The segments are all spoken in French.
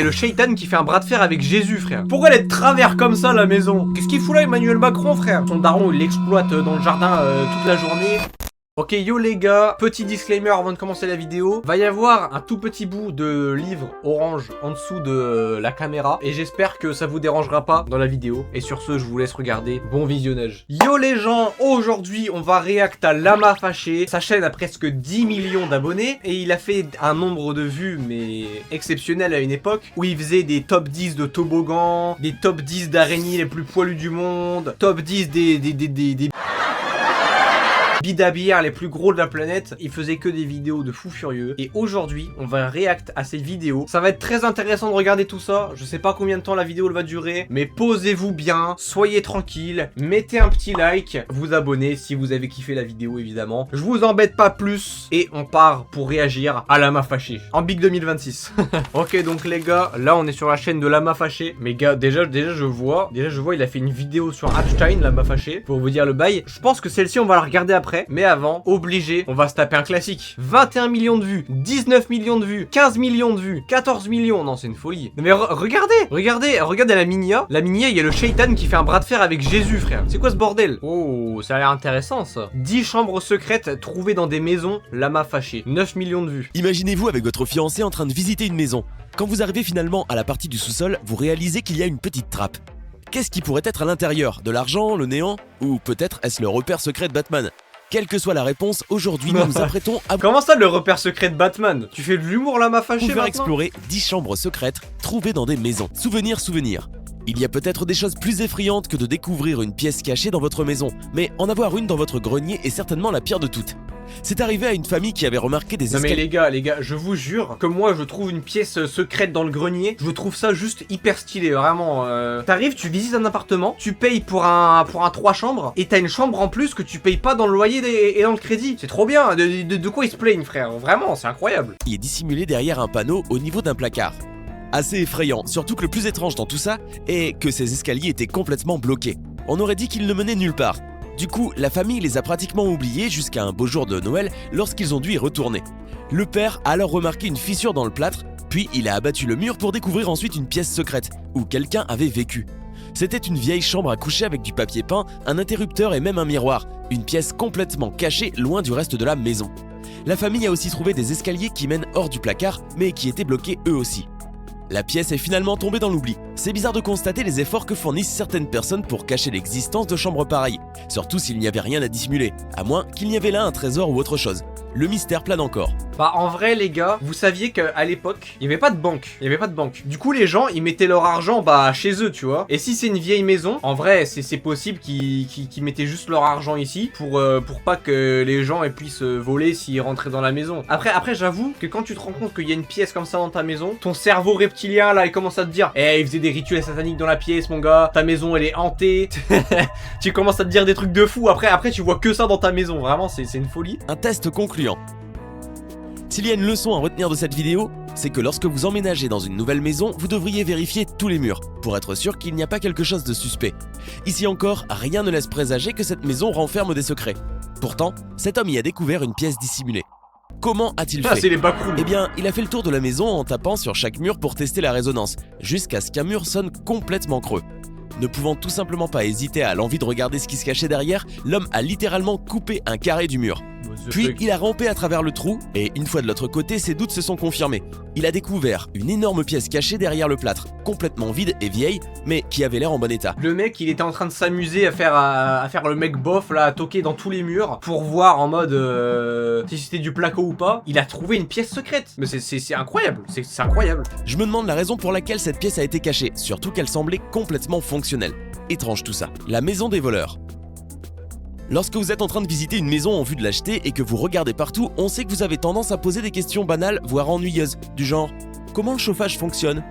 le shaitan qui fait un bras de fer avec Jésus, frère. Pourquoi elle est de travers comme ça, la maison? Qu'est-ce qu'il fout là, Emmanuel Macron, frère? Son daron, il l'exploite dans le jardin toute la journée. Ok, yo les gars, petit disclaimer avant de commencer la vidéo. Va y avoir un tout petit bout de livre orange en dessous de la caméra. Et j'espère que ça vous dérangera pas dans la vidéo. Et sur ce, je vous laisse regarder. Bon visionnage. Yo les gens, aujourd'hui, on va react à Lama Fâché. Sa chaîne a presque 10 millions d'abonnés. Et il a fait un nombre de vues, mais exceptionnel à une époque. Où il faisait des top 10 de toboggan, des top 10 d'araignées les plus poilues du monde, top 10 des bidabières les plus gros de la planète. Il faisait que des vidéos de fous furieux. Et aujourd'hui, on va react à ces vidéos. Ça va être très intéressant de regarder tout ça. Je sais pas combien de temps la vidéo elle va durer, mais posez-vous bien, soyez tranquille, mettez un petit like, vous abonnez si vous avez kiffé la vidéo évidemment. Je vous embête pas plus et on part pour réagir à Lama Fâché en Big 2026. Ok, donc les gars, là on est sur la chaîne de Lama Fâché. Mais gars, déjà je vois, il a fait une vidéo sur Epstein, Lama Fâché, pour vous dire le bail. Je pense que celle-ci on va la regarder après. Mais avant, obligé, on va se taper un classique. 21 millions de vues, 19 millions de vues, 15 millions de vues, 14 millions. Non, c'est une folie. Mais regardez la Minia. La Minia, il y a le shaitan qui fait un bras de fer avec Jésus, frère. C'est quoi ce bordel? Oh, ça a l'air intéressant, ça. 10 chambres secrètes trouvées dans des maisons, Lama Fâché. 9 millions de vues. Imaginez-vous avec votre fiancé en train de visiter une maison. Quand vous arrivez finalement à la partie du sous-sol, vous réalisez qu'il y a une petite trappe. Qu'est-ce qui pourrait être à l'intérieur? De l'argent, le néant? Ou peut-être est-ce le repère secret de Batman? Quelle que soit la réponse, aujourd'hui nous nous apprêtons à... Comment ça, le repère secret de Batman? Tu fais de l'humour, Lama Fâché, faire explorer 10 chambres secrètes trouvées dans des maisons. Souvenir. Il y a peut-être des choses plus effrayantes que de découvrir une pièce cachée dans votre maison, mais en avoir une dans votre grenier est certainement la pire de toutes. C'est arrivé à une famille qui avait remarqué des escaliers... Non mais les gars, je vous jure que moi je trouve une pièce secrète dans le grenier, je trouve ça juste hyper stylé, vraiment. T'arrives, tu visites un appartement, tu payes pour un 3 chambres, et t'as une chambre en plus que tu payes pas dans le loyer et dans le crédit. C'est trop bien, de quoi ils se plaignent, frère, vraiment, c'est incroyable. Il est dissimulé derrière un panneau au niveau d'un placard. Assez effrayant, surtout que le plus étrange dans tout ça est que ces escaliers étaient complètement bloqués. On aurait dit qu'ils ne menaient nulle part. Du coup, la famille les a pratiquement oubliés jusqu'à un beau jour de Noël lorsqu'ils ont dû y retourner. Le père a alors remarqué une fissure dans le plâtre, puis il a abattu le mur pour découvrir ensuite une pièce secrète, où quelqu'un avait vécu. C'était une vieille chambre à coucher avec du papier peint, un interrupteur et même un miroir, une pièce complètement cachée loin du reste de la maison. La famille a aussi trouvé des escaliers qui mènent hors du placard, mais qui étaient bloqués eux aussi. La pièce est finalement tombée dans l'oubli. C'est bizarre de constater les efforts que fournissent certaines personnes pour cacher l'existence de chambres pareilles, surtout s'il n'y avait rien à dissimuler, à moins qu'il n'y avait là un trésor ou autre chose. Le mystère plane encore. Bah en vrai les gars, vous saviez qu'à l'époque, il n'y avait pas de banque. Du coup les gens, ils mettaient leur argent chez eux, tu vois. Et si c'est une vieille maison, en vrai c'est possible qu'ils mettaient juste leur argent ici pour pas que les gens puissent voler s'ils rentraient dans la maison. Après j'avoue que quand tu te rends compte qu'il y a une pièce comme ça dans ta maison, ton cerveau reptilien là il commence à te dire il faisait des rituels sataniques dans la pièce mon gars, ta maison elle est hantée. Tu commences à te dire des trucs de fou, après tu vois que ça dans ta maison, vraiment c'est une folie. Un test concluant. S'il y a une leçon à retenir de cette vidéo, c'est que lorsque vous emménagez dans une nouvelle maison, vous devriez vérifier tous les murs, pour être sûr qu'il n'y a pas quelque chose de suspect. Ici encore, rien ne laisse présager que cette maison renferme des secrets. Pourtant, cet homme y a découvert une pièce dissimulée. Comment a-t-il fait? C'est les backrooms. Eh bien, il a fait le tour de la maison en tapant sur chaque mur pour tester la résonance, jusqu'à ce qu'un mur sonne complètement creux. Ne pouvant tout simplement pas hésiter à l'envie de regarder ce qui se cachait derrière, l'homme a littéralement coupé un carré du mur. Puis il a rampé à travers le trou, et une fois de l'autre côté, ses doutes se sont confirmés. Il a découvert une énorme pièce cachée derrière le plâtre, complètement vide et vieille, mais qui avait l'air en bon état. Le mec, il était en train de s'amuser à faire le mec bof, là, à toquer dans tous les murs, pour voir en mode si c'était du placo ou pas. Il a trouvé une pièce secrète. Mais c'est incroyable, c'est incroyable. Je me demande la raison pour laquelle cette pièce a été cachée, surtout qu'elle semblait complètement fonctionnelle. Étrange tout ça. La maison des voleurs. Lorsque vous êtes en train de visiter une maison en vue de l'acheter et que vous regardez partout, on sait que vous avez tendance à poser des questions banales, voire ennuyeuses, du genre « Comment le chauffage fonctionne ?»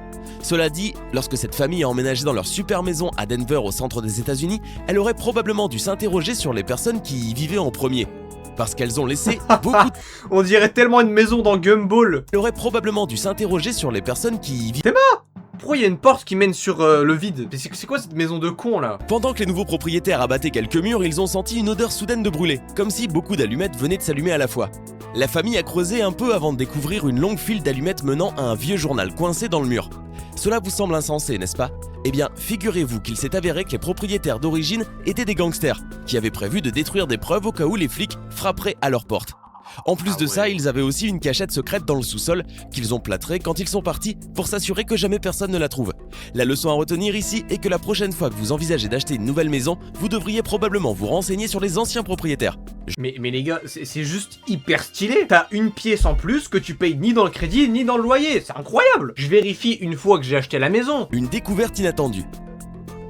Cela dit, lorsque cette famille a emménagé dans leur super maison à Denver au centre des États-Unis, elle aurait probablement dû s'interroger sur les personnes qui y vivaient en premier. Parce qu'elles ont laissé beaucoup de... On dirait tellement une maison dans Gumball. Elle aurait probablement dû s'interroger sur les personnes qui y vivaient... T'es mort? Pourquoi il y a une porte qui mène sur le vide? C'est quoi cette maison de con là? Pendant que les nouveaux propriétaires abattaient quelques murs, ils ont senti une odeur soudaine de brûlé, comme si beaucoup d'allumettes venaient de s'allumer à la fois. La famille a creusé un peu avant de découvrir une longue file d'allumettes menant à un vieux journal coincé dans le mur. Cela vous semble insensé, n'est-ce pas? Eh bien, figurez-vous qu'il s'est avéré que les propriétaires d'origine étaient des gangsters, qui avaient prévu de détruire des preuves au cas où les flics frapperaient à leur porte. En plus de ça, ils avaient aussi une cachette secrète dans le sous-sol qu'ils ont plâtrée quand ils sont partis pour s'assurer que jamais personne ne la trouve. La leçon à retenir ici est que la prochaine fois que vous envisagez d'acheter une nouvelle maison, vous devriez probablement vous renseigner sur les anciens propriétaires. Mais les gars, c'est juste hyper stylé. T'as une pièce en plus que tu payes ni dans le crédit ni dans le loyer. C'est incroyable. Je vérifie une fois que j'ai acheté la maison. Une découverte inattendue.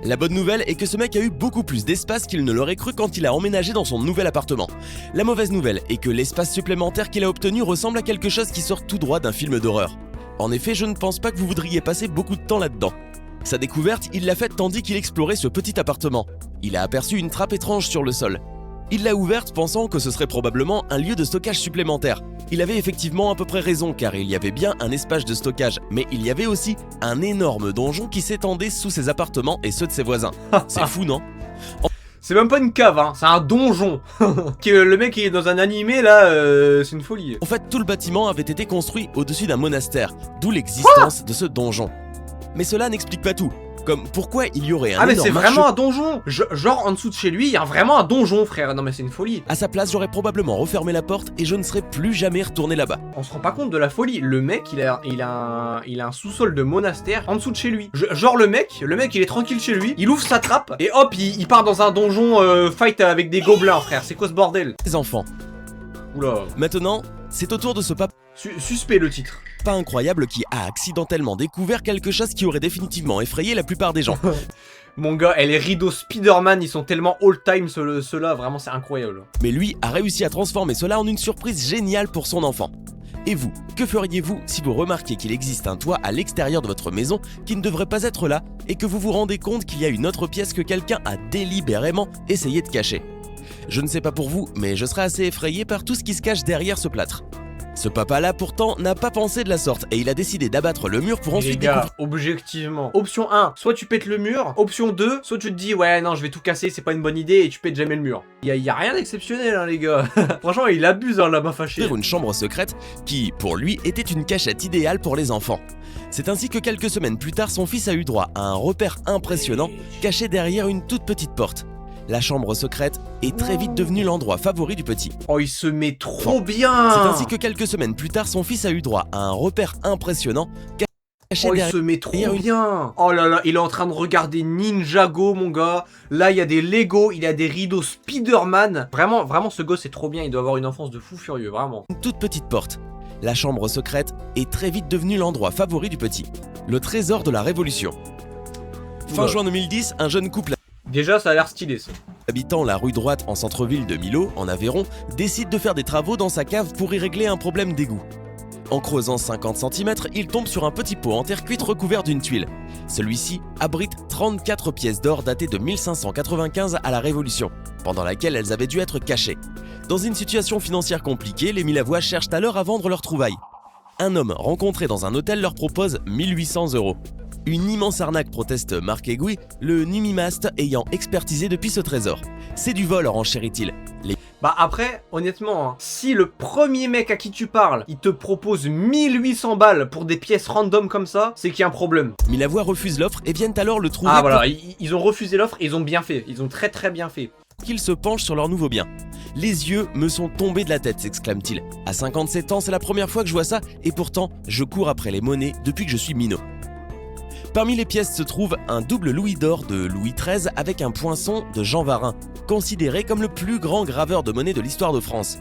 La bonne nouvelle est que ce mec a eu beaucoup plus d'espace qu'il ne l'aurait cru quand il a emménagé dans son nouvel appartement. La mauvaise nouvelle est que l'espace supplémentaire qu'il a obtenu ressemble à quelque chose qui sort tout droit d'un film d'horreur. En effet, je ne pense pas que vous voudriez passer beaucoup de temps là-dedans. Sa découverte, il l'a faite tandis qu'il explorait ce petit appartement. Il a aperçu une trappe étrange sur le sol. Il l'a ouverte pensant que ce serait probablement un lieu de stockage supplémentaire. Il avait effectivement à peu près raison car il y avait bien un espace de stockage, mais il y avait aussi un énorme donjon qui s'étendait sous ses appartements et ceux de ses voisins. C'est fou, non? C'est même pas une cave, hein, c'est un donjon. Le mec il est dans un animé là, c'est une folie. En fait, tout le bâtiment avait été construit au-dessus d'un monastère, d'où l'existence de ce donjon. Mais cela n'explique pas tout. Comme pourquoi il y aurait un Ah mais énorme c'est vraiment un donjon. Genre en dessous de chez lui, il y a vraiment un donjon, frère. Non mais c'est une folie. À sa place, j'aurais probablement refermé la porte et je ne serais plus jamais retourné là-bas. On se rend pas compte de la folie. Le mec, il a un sous-sol de monastère en dessous de chez lui. Genre le mec, il est tranquille chez lui, il ouvre sa trappe et hop, il part dans un donjon fight avec des gobelins, frère. C'est quoi ce bordel? Les enfants. Oula. Maintenant, c'est au tour de ce papa Suspect le titre. incroyable qui a accidentellement découvert quelque chose qui aurait définitivement effrayé la plupart des gens. Mon gars, les rideaux Spider-Man, ils sont tellement all-time ceux-là, vraiment c'est incroyable. Mais lui a réussi à transformer cela en une surprise géniale pour son enfant. Et vous, que feriez-vous si vous remarquiez qu'il existe un toit à l'extérieur de votre maison qui ne devrait pas être là et que vous vous rendez compte qu'il y a une autre pièce que quelqu'un a délibérément essayé de cacher? Je ne sais pas pour vous, mais je serais assez effrayé par tout ce qui se cache derrière ce plâtre. Ce papa-là, pourtant, n'a pas pensé de la sorte et il a décidé d'abattre le mur pour ensuite les gars, objectivement. Option 1, soit tu pètes le mur. Option 2, soit tu te dis, ouais, non, je vais tout casser, c'est pas une bonne idée et tu pètes jamais le mur. Y a rien d'exceptionnel, hein, les gars. Franchement, il abuse, hein, là-bas fâché. Une chambre secrète qui, pour lui, était une cachette idéale pour les enfants. C'est ainsi que quelques semaines plus tard, son fils a eu droit à un repère impressionnant caché derrière une toute petite porte. La chambre secrète est très vite devenue l'endroit favori du petit. Oh, il se met trop bien. C'est ainsi que quelques semaines plus tard, son fils a eu droit à un repère impressionnant caché il se met trop bien. Oh là là, il est en train de regarder Ninjago, mon gars. Là, il y a des Lego, il y a des rideaux Spider-Man. Vraiment, ce gosse est trop bien. Il doit avoir une enfance de fou furieux, vraiment. Une toute petite porte. La chambre secrète est très vite devenue l'endroit favori du petit. Le trésor de la Révolution. Fin juin 2010, un jeune couple déjà, ça a l'air stylé, ça. Habitant la rue droite en centre-ville de Millau, en Aveyron, décide de faire des travaux dans sa cave pour y régler un problème d'égout. En creusant 50 cm, il tombe sur un petit pot en terre cuite recouvert d'une tuile. Celui-ci abrite 34 pièces d'or datées de 1595 à la Révolution, pendant laquelle elles avaient dû être cachées. Dans une situation financière compliquée, les Milavois cherchent alors à vendre leurs trouvailles. Un homme rencontré dans un hôtel leur propose 1800 €. Une immense arnaque, proteste Marc Aiguille, le numismaste ayant expertisé depuis ce trésor. C'est du vol, renchérit-il. Bah après, honnêtement, hein, si le premier mec à qui tu parles, il te propose 1800 balles pour des pièces random comme ça, c'est qu'il y a un problème. Milavois refuse l'offre et viennent alors le trouver. Ah voilà, ils ont refusé l'offre et ils ont bien fait. Ils ont très bien fait. Qu'ils se penchent sur leur nouveau bien. Les yeux me sont tombés de la tête, s'exclame-t-il. À 57 ans, c'est la première fois que je vois ça et pourtant, je cours après les monnaies depuis que je suis minot. Parmi les pièces se trouve un double louis d'or de Louis XIII avec un poinçon de Jean Varin, considéré comme le plus grand graveur de monnaie de l'histoire de France.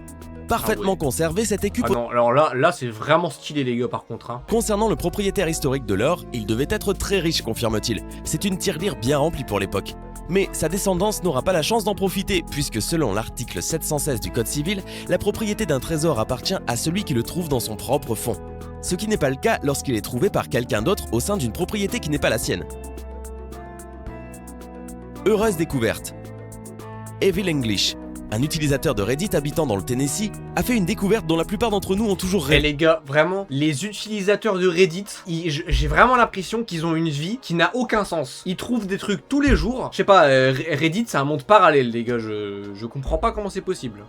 Parfaitement conservé, cet écu... Ah non, alors là c'est vraiment stylé les gars par contre. Hein. Concernant le propriétaire historique de l'or, il devait être très riche, confirme-t-il. C'est une tirelire bien remplie pour l'époque. Mais sa descendance n'aura pas la chance d'en profiter, puisque selon l'article 716 du Code civil, la propriété d'un trésor appartient à celui qui le trouve dans son propre fonds. Ce qui n'est pas le cas lorsqu'il est trouvé par quelqu'un d'autre au sein d'une propriété qui n'est pas la sienne. Heureuse découverte. Evil English, un utilisateur de Reddit habitant dans le Tennessee, a fait une découverte dont la plupart d'entre nous ont toujours rêvé. Et les gars, vraiment, les utilisateurs de Reddit, j'ai vraiment l'impression qu'ils ont une vie qui n'a aucun sens. Ils trouvent des trucs tous les jours. Je sais pas, Reddit c'est un monde parallèle les gars, je comprends pas comment c'est possible.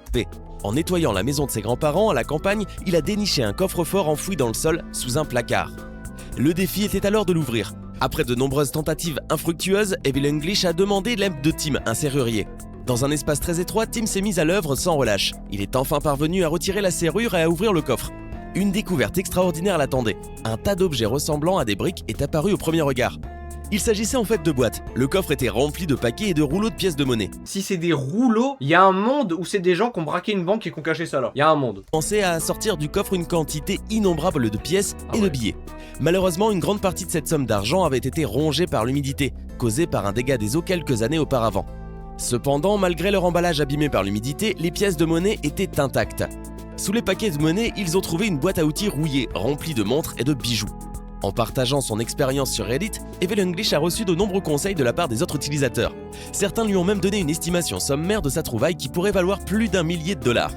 En nettoyant la maison de ses grands-parents à la campagne, il a déniché un coffre-fort enfoui dans le sol sous un placard. Le défi était alors de l'ouvrir. Après de nombreuses tentatives infructueuses, Evil English a demandé l'aide de Tim, un serrurier. Dans un espace très étroit, Tim s'est mis à l'œuvre sans relâche. Il est enfin parvenu à retirer la serrure et à ouvrir le coffre. Une découverte extraordinaire l'attendait. Un tas d'objets ressemblant à des briques est apparu au premier regard. Il s'agissait en fait de boîtes. Le coffre était rempli de paquets et de rouleaux de pièces de monnaie. Si c'est des rouleaux, il y a un monde où c'est des gens qui ont braqué une banque et qui ont caché ça là. Il y a un monde. Pensait à sortir du coffre une quantité innombrable de pièces et de billets. Malheureusement, une grande partie de cette somme d'argent avait été rongée par l'humidité, causée par un dégât des eaux quelques années auparavant. Cependant, malgré leur emballage abîmé par l'humidité, les pièces de monnaie étaient intactes. Sous les paquets de monnaie, ils ont trouvé une boîte à outils rouillée, remplie de montres et de bijoux. En partageant son expérience sur Reddit, Evil English a reçu de nombreux conseils de la part des autres utilisateurs. Certains lui ont même donné une estimation sommaire de sa trouvaille qui pourrait valoir plus d'1 millier de dollars.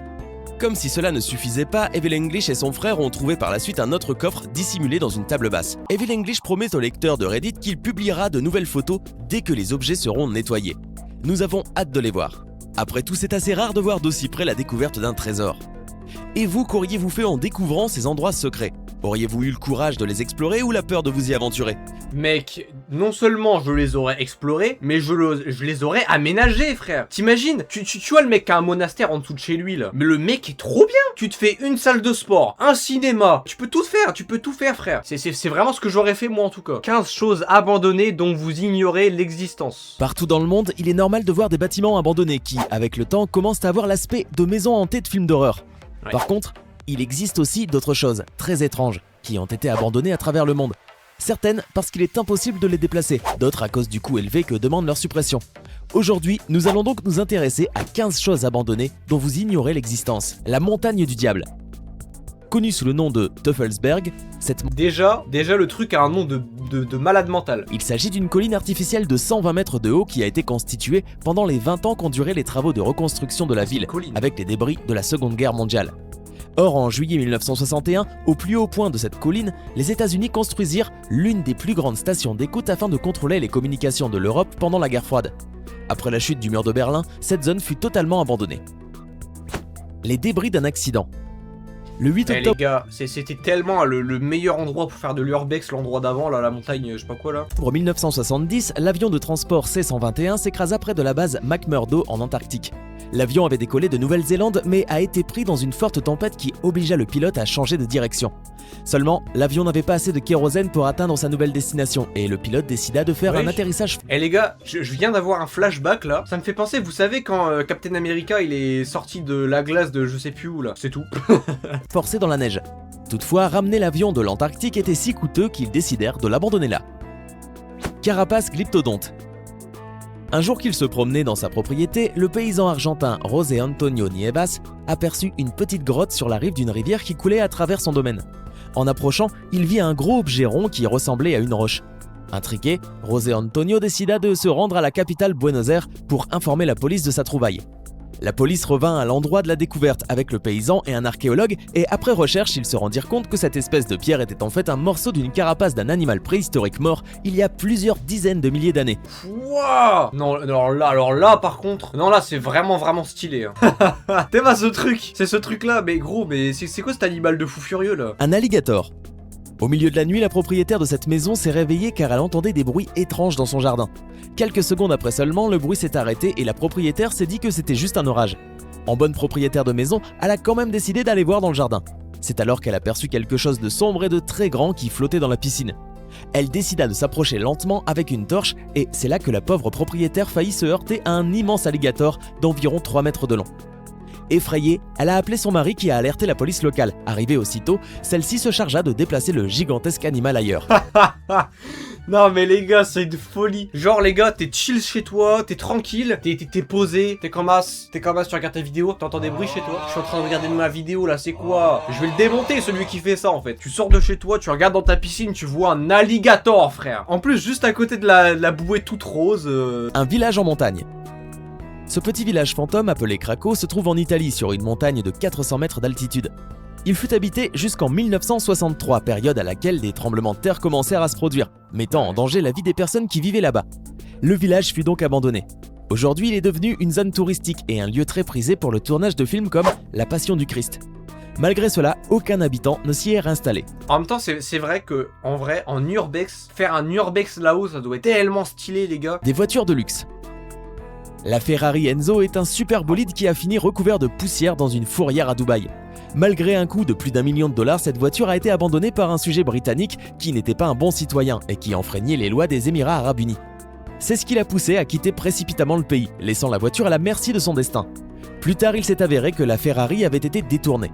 Comme si cela ne suffisait pas, Evil English et son frère ont trouvé par la suite un autre coffre dissimulé dans une table basse. Evil English promet aux lecteurs de Reddit qu'il publiera de nouvelles photos dès que les objets seront nettoyés. Nous avons hâte de les voir. Après tout, c'est assez rare de voir d'aussi près la découverte d'un trésor. Et vous, qu'auriez-vous fait en découvrant ces endroits secrets ? Auriez-vous eu le courage de les explorer ou la peur de vous y aventurer ? Mec, non seulement je les aurais explorés, mais je les aurais aménagés, frère. T'imagines, tu vois le mec qui a un monastère en dessous de chez lui, là. Mais le mec est trop bien. Tu te fais une salle de sport, un cinéma. Tu peux tout faire, frère. C'est vraiment ce que j'aurais fait, moi, en tout cas. 15 choses abandonnées dont vous ignorez l'existence. Partout dans le monde, il est normal de voir des bâtiments abandonnés qui, avec le temps, commencent à avoir l'aspect de maisons hantées de films d'horreur. Ouais. Par contre, il existe aussi d'autres choses très étranges qui ont été abandonnées à travers le monde. Certaines parce qu'il est impossible de les déplacer, d'autres à cause du coût élevé que demande leur suppression. Aujourd'hui, nous allons donc nous intéresser à 15 choses abandonnées dont vous ignorez l'existence. La montagne du diable. Connue sous le nom de Teufelsberg, cette Déjà, le truc a un nom de malade mental. Il s'agit d'une colline artificielle de 120 mètres de haut qui a été constituée pendant les 20 ans qu'ont duré les travaux de reconstruction de la ville, avec les débris de la Seconde Guerre mondiale. Or, en juillet 1961, au plus haut point de cette colline, les États-Unis construisirent l'une des plus grandes stations d'écoute afin de contrôler les communications de l'Europe pendant la guerre froide. Après la chute du mur de Berlin, cette zone fut totalement abandonnée. Les débris d'un accident. Le 8 octobre... les gars, c'était tellement le meilleur endroit pour faire de l'urbex, l'endroit d'avant, là, la montagne, je sais pas quoi, là. En 1970, l'avion de transport C-121 s'écrasa près de la base McMurdo en Antarctique. L'avion avait décollé de Nouvelle-Zélande mais a été pris dans une forte tempête qui obligea le pilote à changer de direction. Seulement, l'avion n'avait pas assez de kérosène pour atteindre sa nouvelle destination et le pilote décida de faire un atterrissage. Les gars, je viens d'avoir un flashback là. Ça me fait penser, vous savez quand Captain America il est sorti de la glace de je sais plus où là, c'est tout. Forcé dans la neige. Toutefois, ramener l'avion de l'Antarctique était si coûteux qu'ils décidèrent de l'abandonner là. Carapace glyptodonte. Un jour qu'il se promenait dans sa propriété, le paysan argentin José Antonio Nievas aperçut une petite grotte sur la rive d'une rivière qui coulait à travers son domaine. En approchant, il vit un gros objet rond qui ressemblait à une roche. Intrigué, José Antonio décida de se rendre à la capitale Buenos Aires pour informer la police de sa trouvaille. La police revint à l'endroit de la découverte avec le paysan et un archéologue et après recherche, ils se rendirent compte que cette espèce de pierre était en fait un morceau d'une carapace d'un animal préhistorique mort il y a plusieurs dizaines de milliers d'années. Wouah! Non, alors là par contre, non là c'est vraiment stylé. Hein. T'es pas ce truc, c'est ce truc là, mais gros, mais c'est quoi cet animal de fou furieux là? Un alligator. Au milieu de la nuit, la propriétaire de cette maison s'est réveillée car elle entendait des bruits étranges dans son jardin. Quelques secondes après seulement, le bruit s'est arrêté et la propriétaire s'est dit que c'était juste un orage. En bonne propriétaire de maison, elle a quand même décidé d'aller voir dans le jardin. C'est alors qu'elle aperçut quelque chose de sombre et de très grand qui flottait dans la piscine. Elle décida de s'approcher lentement avec une torche et c'est là que la pauvre propriétaire faillit se heurter à un immense alligator d'environ 3 mètres de long. Effrayée, elle a appelé son mari qui a alerté la police locale. Arrivée aussitôt, celle-ci se chargea de déplacer le gigantesque animal ailleurs. Non mais les gars, c'est une folie. Genre les gars, t'es chill chez toi, t'es tranquille, t'es posé, t'es comme as, tu regardes ta vidéo, t'entends des bruits chez toi. Je suis en train de regarder ma vidéo là, c'est quoi? Je vais le démonter celui qui fait ça en fait. Tu sors de chez toi, tu regardes dans ta piscine, tu vois un alligator frère. En plus juste à côté de la bouée toute rose. Un village en montagne. Ce petit village fantôme appelé Krakow se trouve en Italie sur une montagne de 400 mètres d'altitude. Il fut habité jusqu'en 1963, période à laquelle des tremblements de terre commencèrent à se produire, mettant en danger la vie des personnes qui vivaient là-bas. Le village fut donc abandonné. Aujourd'hui, il est devenu une zone touristique et un lieu très prisé pour le tournage de films comme La Passion du Christ. Malgré cela, aucun habitant ne s'y est réinstallé. En même temps, c'est vrai que, en vrai, en urbex, faire un urbex là-haut, ça doit être tellement stylé, les gars. Des voitures de luxe. La Ferrari Enzo est un super bolide qui a fini recouvert de poussière dans une fourrière à Dubaï. Malgré un coût de plus d'1 million de dollars, cette voiture a été abandonnée par un sujet britannique qui n'était pas un bon citoyen et qui enfreignait les lois des Émirats Arabes Unis. C'est ce qui l'a poussé à quitter précipitamment le pays, laissant la voiture à la merci de son destin. Plus tard, il s'est avéré que la Ferrari avait été détournée.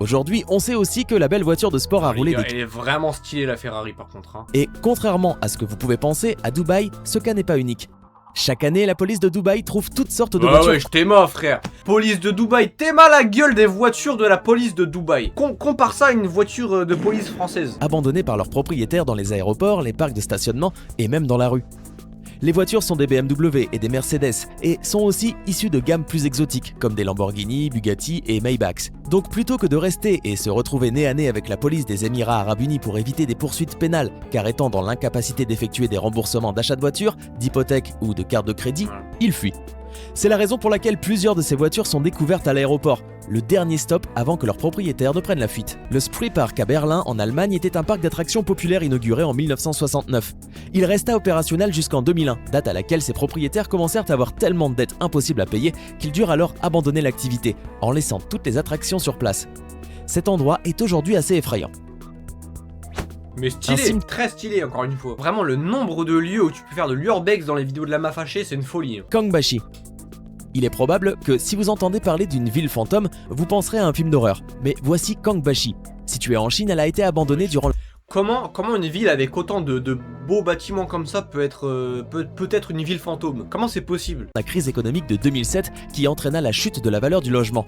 Aujourd'hui, on sait aussi que la belle voiture de sport a roulé des... Elle est vraiment stylée, la Ferrari, par contre. Hein. Et contrairement à ce que vous pouvez penser, à Dubaï, ce cas n'est pas unique. Chaque année, la police de Dubaï trouve toutes sortes de voitures. Ouais, je t'aime, frère. Police de Dubaï, t'aimes la gueule des voitures de la police de Dubaï. Compare ça à une voiture de police française. Abandonnées par leurs propriétaires dans les aéroports, les parcs de stationnement et même dans la rue. Les voitures sont des BMW et des Mercedes et sont aussi issues de gammes plus exotiques comme des Lamborghini, Bugatti et Maybachs. Donc plutôt que de rester et se retrouver nez à nez avec la police des Émirats Arabes Unis pour éviter des poursuites pénales car étant dans l'incapacité d'effectuer des remboursements d'achat de voitures, d'hypothèques ou de cartes de crédit, ils fuient. C'est la raison pour laquelle plusieurs de ces voitures sont découvertes à l'aéroport, le dernier stop avant que leurs propriétaires ne prennent la fuite. Le Spree Park à Berlin, en Allemagne, était un parc d'attractions populaire inauguré en 1969. Il resta opérationnel jusqu'en 2001, date à laquelle ses propriétaires commencèrent à avoir tellement de dettes impossibles à payer qu'ils durent alors abandonner l'activité, en laissant toutes les attractions sur place. Cet endroit est aujourd'hui assez effrayant. Mais stylé, très stylé encore une fois. Vraiment le nombre de lieux où tu peux faire de l'urbex dans les vidéos de la Mafachée, c'est une folie. Kangbashi. Il est probable que si vous entendez parler d'une ville fantôme, vous penserez à un film d'horreur. Mais voici Kangbashi. Située en Chine, elle a été abandonnée durant le... Comment une ville avec autant de beaux bâtiments comme ça peut être peut-être une ville fantôme? Comment c'est possible? La crise économique de 2007 qui entraîna la chute de la valeur du logement.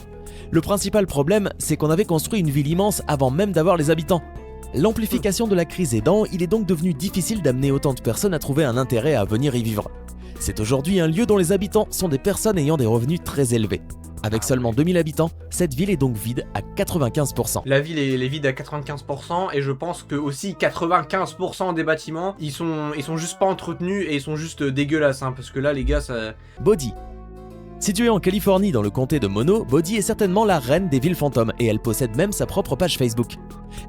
Le principal problème, c'est qu'on avait construit une ville immense avant même d'avoir les habitants. L'amplification de la crise aidant, il est donc devenu difficile d'amener autant de personnes à trouver un intérêt à venir y vivre. C'est aujourd'hui un lieu dont les habitants sont des personnes ayant des revenus très élevés. Avec seulement 2000 habitants, cette ville est donc vide à 95%. La ville est vide à 95% et je pense que aussi 95% des bâtiments, ils sont juste pas entretenus et ils sont juste dégueulasses, hein, parce que là les gars ça... Bodhi. Située en Californie dans le comté de Mono, Bodhi est certainement la reine des villes fantômes et elle possède même sa propre page Facebook.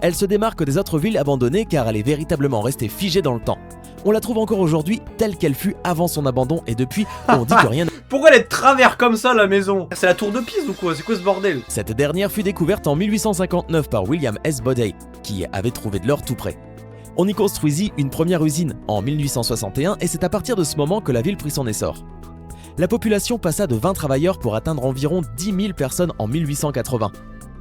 Elle se démarque des autres villes abandonnées car elle est véritablement restée figée dans le temps. On la trouve encore aujourd'hui telle qu'elle fut avant son abandon et depuis, on dit que rien... Pourquoi elle est de travers comme ça la maison? C'est la tour de Pise ou quoi? C'est quoi ce bordel? Cette dernière fut découverte en 1859 par William S. Bodey, qui avait trouvé de l'or tout près. On y construisit une première usine en 1861 et c'est à partir de ce moment que la ville prit son essor. La population passa de 20 travailleurs pour atteindre environ 10 000 personnes en 1880.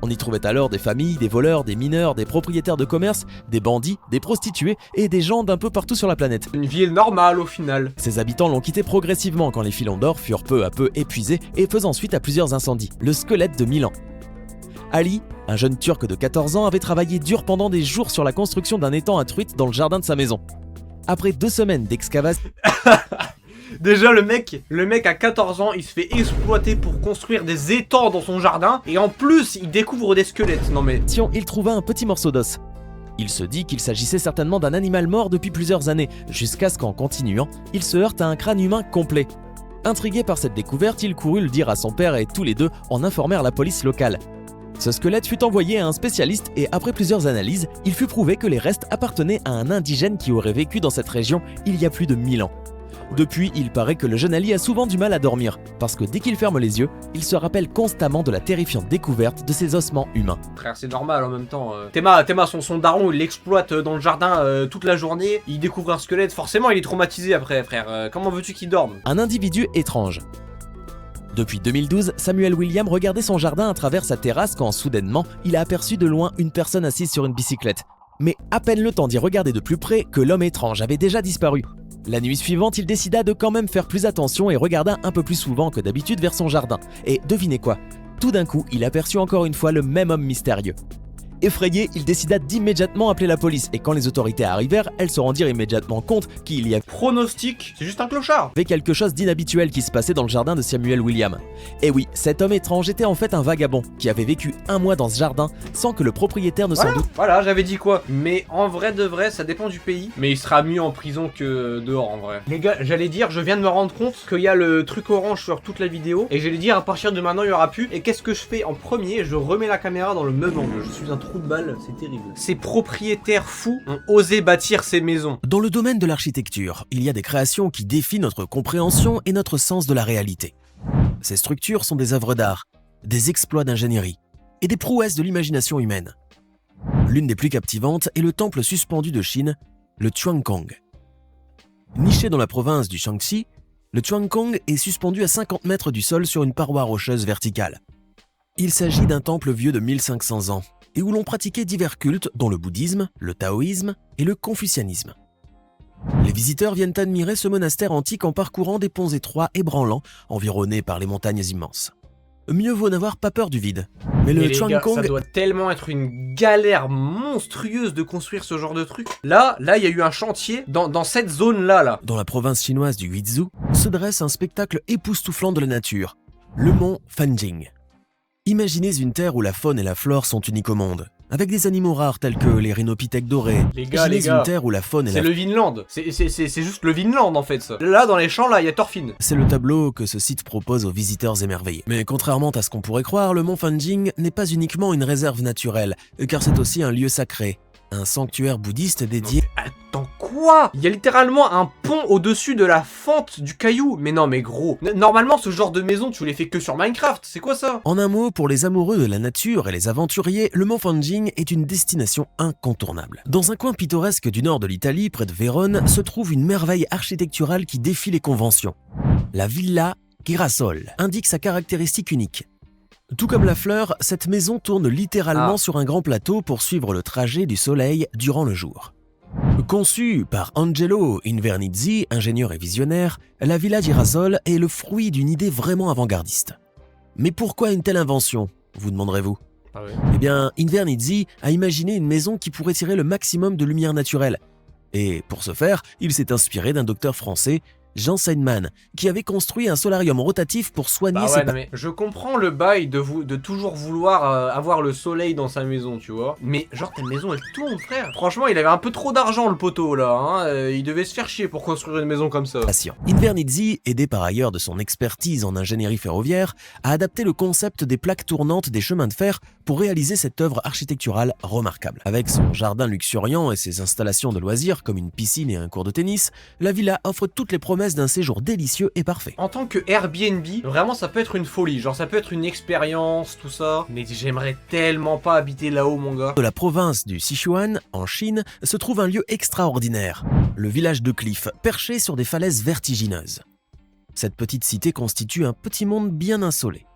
On y trouvait alors des familles, des voleurs, des mineurs, des propriétaires de commerce, des bandits, des prostituées et des gens d'un peu partout sur la planète. Une ville normale au final. Ces habitants l'ont quitté progressivement quand les filons d'or furent peu à peu épuisés et faisant suite à plusieurs incendies. Le squelette de Milan. Ali, un jeune turc de 14 ans, avait travaillé dur pendant des jours sur la construction d'un étang à truites dans le jardin de sa maison. Après 2 semaines d'excavation... Déjà le mec à 14 ans, il se fait exploiter pour construire des étangs dans son jardin et en plus il découvre des squelettes. Non mais... Il trouva un petit morceau d'os. Il se dit qu'il s'agissait certainement d'un animal mort depuis plusieurs années, jusqu'à ce qu'en continuant, il se heurte à un crâne humain complet. Intrigué par cette découverte, il courut le dire à son père et tous les deux en informèrent la police locale. Ce squelette fut envoyé à un spécialiste et après plusieurs analyses, il fut prouvé que les restes appartenaient à un indigène qui aurait vécu dans cette région il y a plus de 1000 ans. Depuis, il paraît que le jeune Ali a souvent du mal à dormir, parce que dès qu'il ferme les yeux, il se rappelle constamment de la terrifiante découverte de ses ossements humains. Frère, c'est normal en même temps. Théma, son daron, il l'exploite dans le jardin toute la journée, il découvre un squelette, forcément il est traumatisé après, frère. Comment veux-tu qu'il dorme? Un individu étrange. Depuis 2012, Samuel William regardait son jardin à travers sa terrasse quand, soudainement, il a aperçu de loin une personne assise sur une bicyclette. Mais à peine le temps d'y regarder de plus près que l'homme étrange avait déjà disparu. La nuit suivante, il décida de quand même faire plus attention et regarda un peu plus souvent que d'habitude vers son jardin. Et devinez quoi? Tout d'un coup, il aperçut encore une fois le même homme mystérieux. Effrayé, il décida d'immédiatement appeler la police et quand les autorités arrivèrent, elles se rendirent immédiatement compte qu'il y Pronostic, c'est juste un clochard. avait quelque chose d'inhabituel qui se passait dans le jardin de Samuel William. Et oui, cet homme étrange était en fait un vagabond qui avait vécu un mois dans ce jardin sans que le propriétaire ne s'en doute. Voilà, j'avais dit quoi. Mais en vrai de vrai, ça dépend du pays. Mais il sera mieux en prison que dehors en vrai. Les gars, j'allais dire, je viens de me rendre compte qu'il y a le truc orange sur toute la vidéo. Et j'allais dire, à partir de maintenant, il y aura plus. Et qu'est-ce que je fais en premier? Je remets la caméra dans le même angle. Je suis un trou de balle, c'est terrible. Ces propriétaires fous ont osé bâtir ces maisons. Dans le domaine de l'architecture, il y a des créations qui défient notre compréhension et notre sens de la réalité. Ces structures sont des œuvres d'art, des exploits d'ingénierie et des prouesses de l'imagination humaine. L'une des plus captivantes est le temple suspendu de Chine, le Chuankong. Niché dans la province du Shaanxi, le Chuankong est suspendu à 50 mètres du sol sur une paroi rocheuse verticale. Il s'agit d'un temple vieux de 1500 ans et où l'on pratiquait divers cultes dont le bouddhisme, le taoïsme et le confucianisme. Les visiteurs viennent admirer ce monastère antique en parcourant des ponts étroits et branlants, environnés par les montagnes immenses. Mieux vaut n'avoir pas peur du vide. Mais le Chuankong... ça doit tellement être une galère monstrueuse de construire ce genre de truc. Là, il y a eu un chantier dans cette zone-là. Dans la province chinoise du Huizhou, se dresse un spectacle époustouflant de la nature, le mont Fanjing. Imaginez une terre où la faune et la flore sont uniques au monde, avec des animaux rares tels que les rhinopithèques dorés. Les gars, une terre où la faune et c'est le Vinland. C'est juste le Vinland en fait ça. Là dans les champs là, il y a Thorfinn. C'est le tableau que ce site propose aux visiteurs émerveillés. Mais contrairement à ce qu'on pourrait croire, le mont Fanjing n'est pas uniquement une réserve naturelle, car c'est aussi un lieu sacré, un sanctuaire bouddhiste dédié... Attends, quoi? Il y a littéralement un pont au-dessus de la fente du caillou. Mais non, mais gros. Normalement, ce genre de maison, tu les fais que sur Minecraft. C'est quoi ça? En un mot, pour les amoureux de la nature et les aventuriers, le mont Fanjing est une destination incontournable. Dans un coin pittoresque du nord de l'Italie, près de Vérone, se trouve une merveille architecturale qui défie les conventions. La Villa Girasole indique sa caractéristique unique. Tout comme la fleur, cette maison tourne littéralement sur un grand plateau pour suivre le trajet du soleil durant le jour. Conçue par Angelo Invernizzi, ingénieur et visionnaire, la Villa Girasole est le fruit d'une idée vraiment avant-gardiste. Mais pourquoi une telle invention, vous demanderez-vous? Eh bien, Invernizzi a imaginé une maison qui pourrait tirer le maximum de lumière naturelle. Et pour ce faire, il s'est inspiré d'un docteur français, Jean Seinman, qui avait construit un solarium rotatif pour soigner ses... mais je comprends le bail de toujours vouloir avoir le soleil dans sa maison, tu vois. Mais genre ta maison elle tourne, frère. Franchement, il avait un peu trop d'argent le poteau là, hein. Il devait se faire chier pour construire une maison comme ça. Invernizzi, aidé par ailleurs de son expertise en ingénierie ferroviaire, a adapté le concept des plaques tournantes des chemins de fer pour réaliser cette œuvre architecturale remarquable. Avec son jardin luxuriant et ses installations de loisirs comme une piscine et un court de tennis, la villa offre toutes les promesses d'un séjour délicieux et parfait. En tant que Airbnb, vraiment ça peut être une folie, genre ça peut être une expérience, tout ça, mais j'aimerais tellement pas habiter là-haut mon gars. De la province du Sichuan, en Chine, se trouve un lieu extraordinaire, le village de Cliff, perché sur des falaises vertigineuses. Cette petite cité constitue un petit monde bien insolé.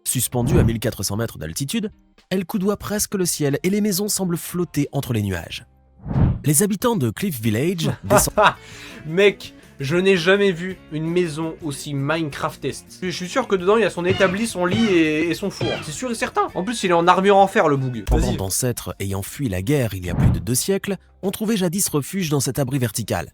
Suspendue à 1400 mètres d'altitude, elle coudoie presque le ciel et les maisons semblent flotter entre les nuages. Les habitants de Cliff Village descendent... Mec, je n'ai jamais vu une maison aussi Minecrafteste. Je suis sûr que dedans il y a son établi, son lit et son four. C'est sûr et certain. En plus il est en armure en fer le boug. Pendant d'ancêtres ayant fui la guerre il y a plus de 2 siècles, ont trouvé jadis refuge dans cet abri vertical.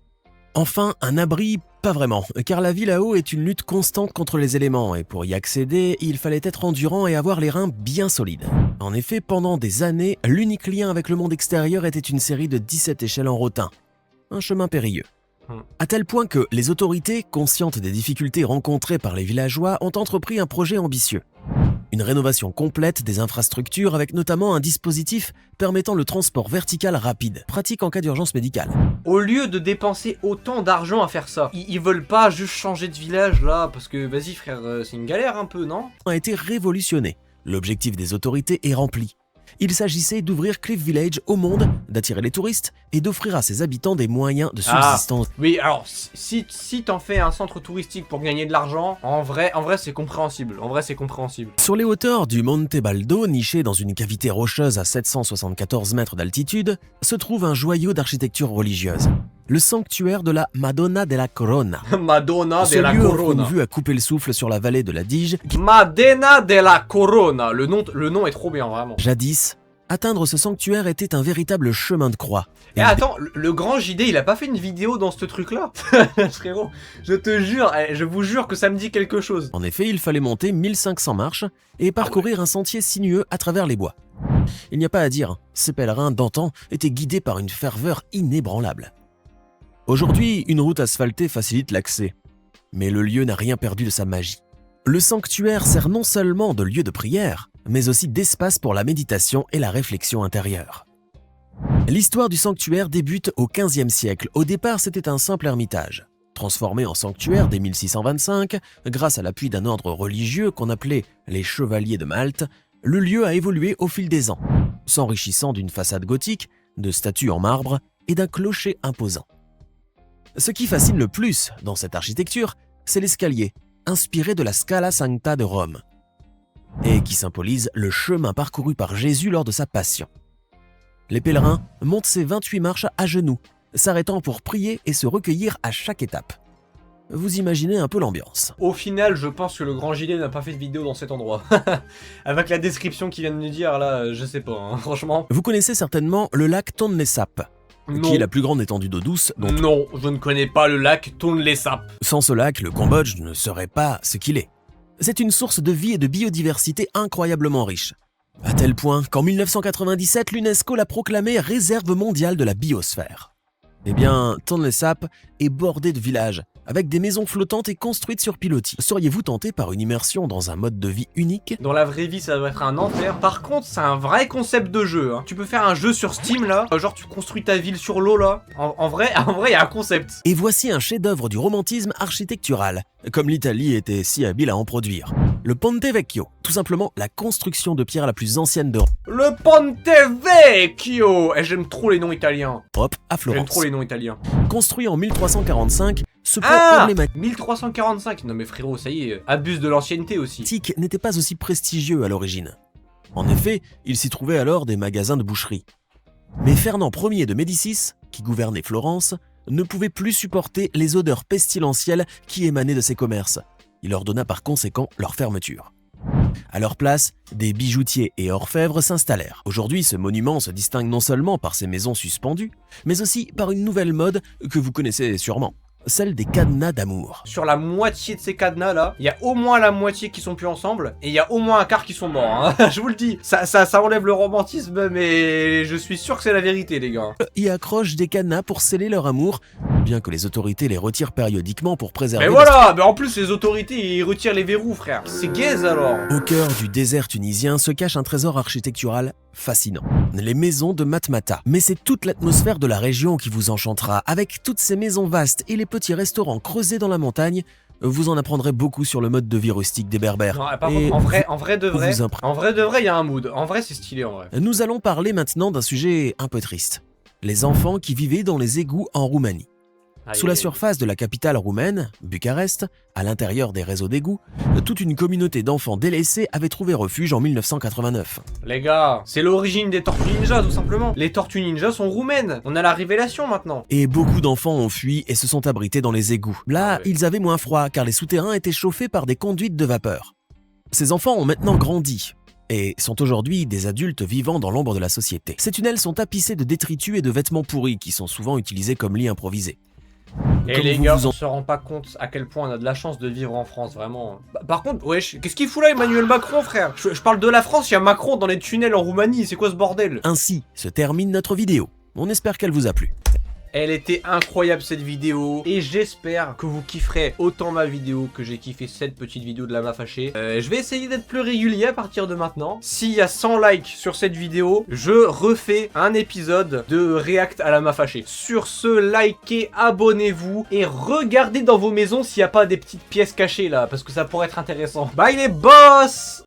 Enfin, un abri, pas vraiment, car la vie là-haut est une lutte constante contre les éléments et pour y accéder, il fallait être endurant et avoir les reins bien solides. En effet, pendant des années, l'unique lien avec le monde extérieur était une série de 17 échelles en rotin. Un chemin périlleux. À tel point que les autorités, conscientes des difficultés rencontrées par les villageois, ont entrepris un projet ambitieux. Une rénovation complète des infrastructures avec notamment un dispositif permettant le transport vertical rapide, pratique en cas d'urgence médicale. Au lieu de dépenser autant d'argent à faire ça, ils veulent pas juste changer de village là, parce que vas-y frère, c'est une galère un peu, non? A été révolutionné. L'objectif des autorités est rempli. Il s'agissait d'ouvrir Cliff Village au monde, d'attirer les touristes et d'offrir à ses habitants des moyens de subsistance. Oui, alors si t'en fais un centre touristique pour gagner de l'argent, en vrai c'est compréhensible. En vrai c'est compréhensible. Sur les hauteurs du Monte Baldo, niché dans une cavité rocheuse à 774 mètres d'altitude, se trouve un joyau d'architecture religieuse. Le sanctuaire de la Madonna della Corona. Madonna della Corona. Ce lieu offre une vue à couper le souffle sur la vallée de la Dige. Madonna della Corona. Le nom est trop bien, vraiment. Jadis, Atteindre ce sanctuaire était un véritable chemin de croix. Et attends, le grand JD, il a pas fait une vidéo dans ce truc-là? Frérot, je vous jure que ça me dit quelque chose. En effet, il fallait monter 1500 marches et parcourir un sentier sinueux à travers les bois. Il n'y a pas à dire, ces pèlerins d'antan étaient guidés par une ferveur inébranlable. Aujourd'hui, une route asphaltée facilite l'accès, mais le lieu n'a rien perdu de sa magie. Le sanctuaire sert non seulement de lieu de prière, mais aussi d'espace pour la méditation et la réflexion intérieure. L'histoire du sanctuaire débute au XVe siècle. Au départ, c'était un simple ermitage. Transformé en sanctuaire dès 1625, grâce à l'appui d'un ordre religieux qu'on appelait les Chevaliers de Malte, le lieu a évolué au fil des ans, s'enrichissant d'une façade gothique, de statues en marbre et d'un clocher imposant. Ce qui fascine le plus dans cette architecture, c'est l'escalier, inspiré de la Scala Sancta de Rome, et qui symbolise le chemin parcouru par Jésus lors de sa passion. Les pèlerins montent ces 28 marches à genoux, s'arrêtant pour prier et se recueillir à chaque étape. Vous imaginez un peu l'ambiance. Au final, je pense que le grand JD n'a pas fait de vidéo dans cet endroit. Avec la description qu'il vient de nous dire, là, je sais pas, hein, franchement. Vous connaissez certainement le lac Tonlé Sap, qui est la plus grande étendue d'eau douce. Non, je ne connais pas le lac Tonlé Sap. Sans ce lac, le Cambodge ne serait pas ce qu'il est. C'est une source de vie et de biodiversité incroyablement riche. À tel point qu'en 1997, l'UNESCO l'a proclamé réserve mondiale de la biosphère. Eh bien, Tonlé Sap est bordé de villages, avec des maisons flottantes et construites sur pilotis. Seriez-vous tenté par une immersion dans un mode de vie unique? Dans la vraie vie, ça doit être un enfer. Par contre, c'est un vrai concept de jeu. Hein. Tu peux faire un jeu sur Steam, là. Genre, tu construis ta ville sur l'eau, là. En vrai, il y a un concept. Et voici un chef-d'œuvre du romantisme architectural, comme l'Italie était si habile à en produire. Le Ponte Vecchio, tout simplement la construction de pierre la plus ancienne d'Europe. Le Ponte Vecchio. J'aime trop les noms italiens. À Florence. J'aime trop les noms italiens. Construit en 1345, ce pont emblématique 1345. Non mais frérot, ça y est, abuse de l'ancienneté aussi. N'était pas aussi prestigieux à l'origine. En effet, il s'y trouvait alors des magasins de boucherie. Mais Fernand Ier de Médicis, qui gouvernait Florence, ne pouvait plus supporter les odeurs pestilentielles qui émanaient de ces commerces. Il ordonna par conséquent leur fermeture. À leur place, des bijoutiers et orfèvres s'installèrent. Aujourd'hui, ce monument se distingue non seulement par ses maisons suspendues, mais aussi par une nouvelle mode que vous connaissez sûrement, celle des cadenas d'amour. Sur la moitié de ces cadenas là, il y a au moins la moitié qui sont plus ensemble, et il y a au moins un quart qui sont morts, hein. Je vous le dis, ça enlève le romantisme, mais je suis sûr que c'est la vérité les gars. Y accrochent des cadenas pour sceller leur amour, bien que les autorités les retirent périodiquement pour préserver... Mais voilà, mais en plus les autorités ils retirent les verrous frère, c'est gaze alors. Au cœur du désert tunisien se cache un trésor architectural fascinant, les maisons de Matmata. Mais c'est toute l'atmosphère de la région qui vous enchantera, avec toutes ces maisons vastes et les petits restaurants creusés dans la montagne. Vous en apprendrez beaucoup sur le mode de vie rustique des Berbères. Non, par contre, en vrai de vrai, il y a un mood. En vrai, c'est stylé en vrai. Nous allons parler maintenant d'un sujet un peu triste. Les enfants qui vivaient dans les égouts en Roumanie. Sous la surface de la capitale roumaine, Bucarest, à l'intérieur des réseaux d'égouts, toute une communauté d'enfants délaissés avait trouvé refuge en 1989. Les gars, c'est l'origine des Tortues Ninja tout simplement. Les Tortues Ninja sont roumaines, on a la révélation maintenant. Et beaucoup d'enfants ont fui et se sont abrités dans les égouts. Là, ils avaient moins froid car les souterrains étaient chauffés par des conduites de vapeur. Ces enfants ont maintenant grandi et sont aujourd'hui des adultes vivant dans l'ombre de la société. Ces tunnels sont tapissés de détritus et de vêtements pourris qui sont souvent utilisés comme lits improvisés. Et les gars, on se rend pas compte à quel point on a de la chance de vivre en France, vraiment. Par contre, wesh, qu'est-ce qu'il fout là Emmanuel Macron, frère? Je parle de la France, il y a Macron dans les tunnels en Roumanie, c'est quoi ce bordel? Ainsi se termine notre vidéo. On espère qu'elle vous a plu. Elle était incroyable cette vidéo et j'espère que vous kifferez autant ma vidéo que j'ai kiffé cette petite vidéo de la ma fâchée. Je vais essayer d'être plus régulier à partir de maintenant. S'il y a 100 likes sur cette vidéo, je refais un épisode de React à la ma fâchée. Sur ce, likez, abonnez-vous et regardez dans vos maisons s'il n'y a pas des petites pièces cachées là parce que ça pourrait être intéressant. Bye les boss!